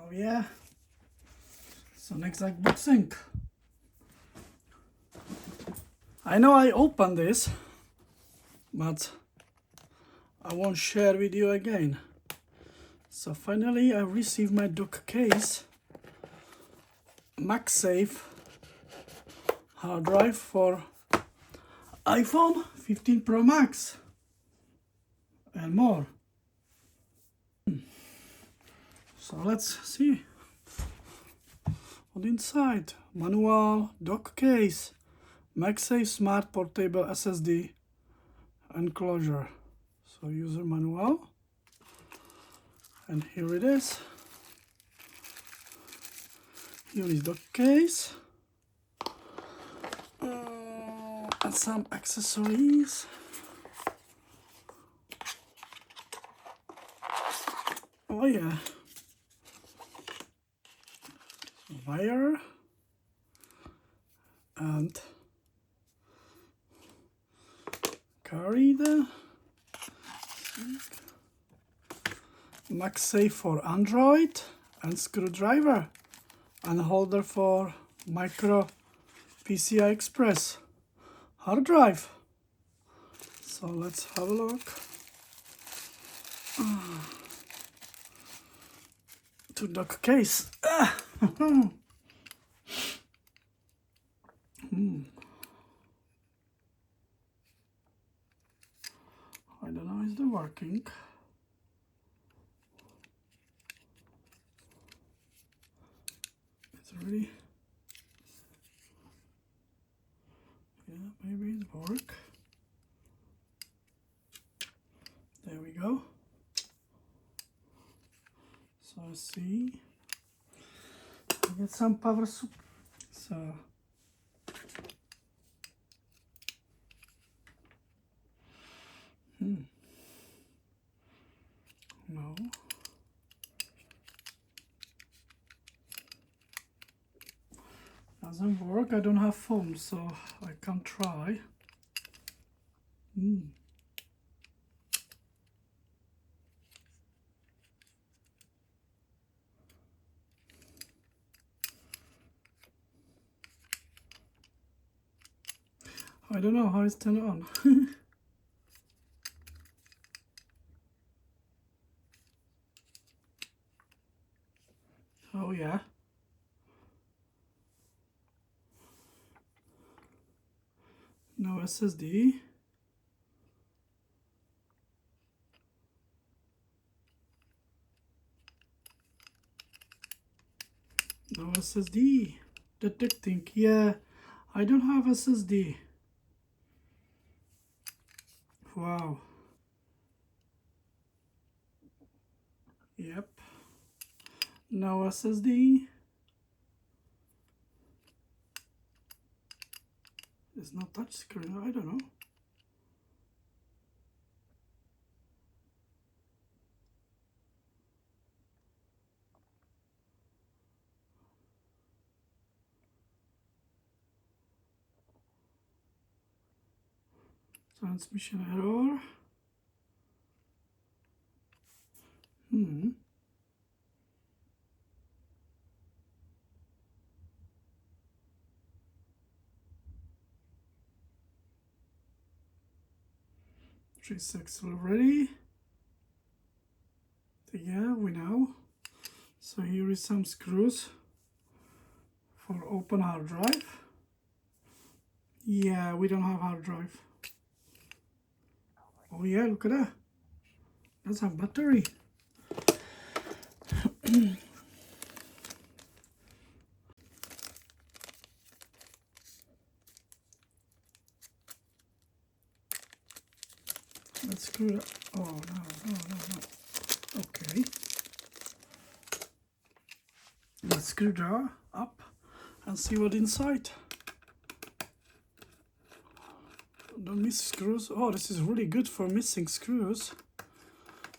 Oh yeah, so next unboxing. I know I opened this, but I won't share with you again. So finally I received my Dackase Magsafe hard drive for iPhone 15 Pro Max and more. So let's see what inside. Manual, Dackase, Magsafe Smart Portable SSD, Enclosure. So user manual, and here it is. Here is Dackase, and some accessories. Oh yeah, wire and carry the Magsafe for Android and screwdriver and holder for micro PCI Express hard drive. So let's have a look to Dackase. I don't know, is it working? It's really, yeah, maybe it work. There we go. So see, I get some power soup. So no. Doesn't work. I don't have phone, so I can't try. I don't know how it's turned on. Oh yeah. No SSD. No SSD. Detecting. Yeah, I don't have SSD. Wow. Yep. No SSD. It's not touchscreen. I don't know. Transmission error. 3.6 already. Yeah, we know. So here is some screws for open hard drive. Yeah, we don't have hard drive. Oh yeah, look at that. That's a battery. Let's screw it. Oh no. Okay. Let's screw that up and see what inside. Don't miss screws. Oh, this is really good for missing screws.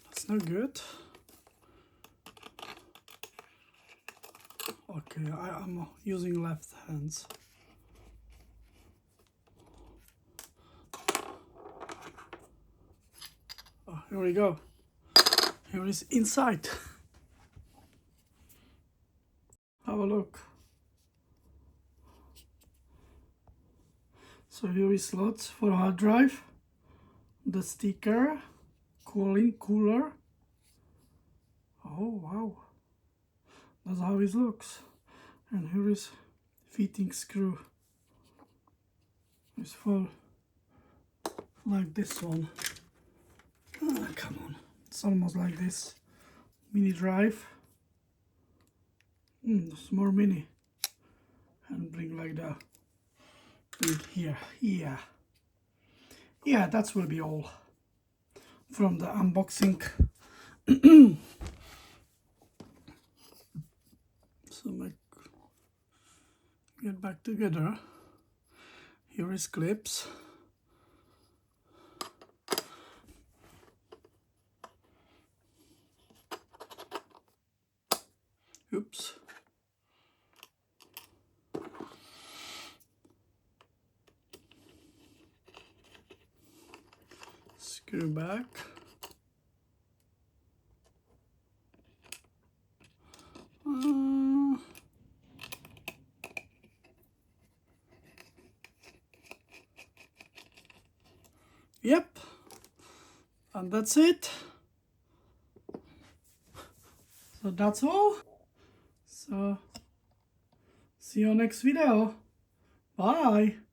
That's not good. Okay, I'm using left hands. Oh, here we go. Here is inside. Have a look. So here is slots for hard drive, the sticker, cooler. Oh wow, that's how it looks. And here is fitting screw. It's full like this one. Ah, come on, it's almost like this. Mini drive. It's more mini. And bring like that. Bring here. Yeah, that will be all from the unboxing. So get back together. Here is clips. Oops. Screw back. Yep. And that's it. So that's all. So see you next video. Bye.